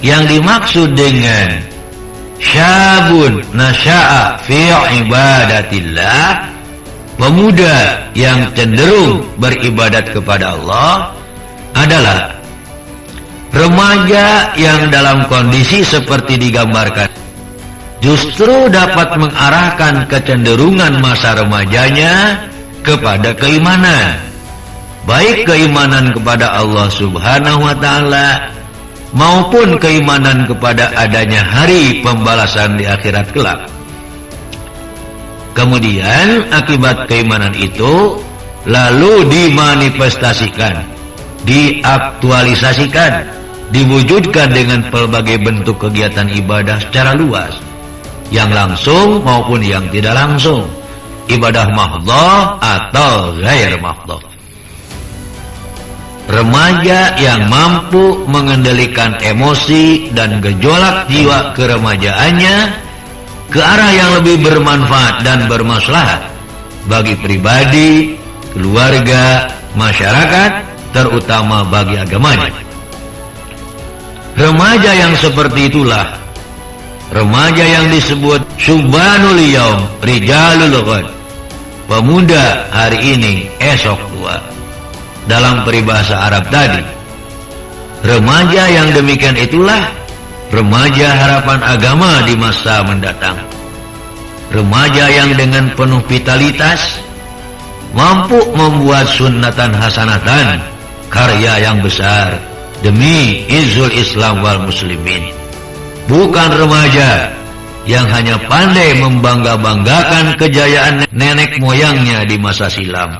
Yang dimaksud dengan syabun nasya'a fi ibadatillah, pemuda yang cenderung beribadat kepada Allah, adalah remaja yang dalam kondisi seperti digambarkan justru dapat mengarahkan kecenderungan masa remajanya kepada keimanan, baik keimanan kepada Allah Subhanahu wa ta'ala maupun keimanan kepada adanya hari pembalasan di akhirat kelak. Kemudian akibat keimanan itu lalu dimanifestasikan, diaktualisasikan, diwujudkan dengan pelbagai bentuk kegiatan ibadah secara luas, yang langsung maupun yang tidak langsung, ibadah mahdhah atau ghair mahdhah. Remaja yang mampu mengendalikan emosi dan gejolak jiwa keremajaannya ke arah yang lebih bermanfaat dan bermaslahat bagi pribadi, keluarga, masyarakat, terutama bagi agamanya. Remaja yang seperti itulah remaja yang disebut Syubbanul Yaum Rijalul Ghad, pemuda hari ini esok tua. Dalam peribahasa Arab tadi, remaja yang demikian itulah remaja harapan agama di masa mendatang. Remaja yang dengan penuh vitalitas mampu membuat sunnatan hasanatan, karya yang besar demi izul Islam wal muslimin. Bukan remaja yang hanya pandai membangga-banggakan kejayaan nenek moyangnya di masa silam.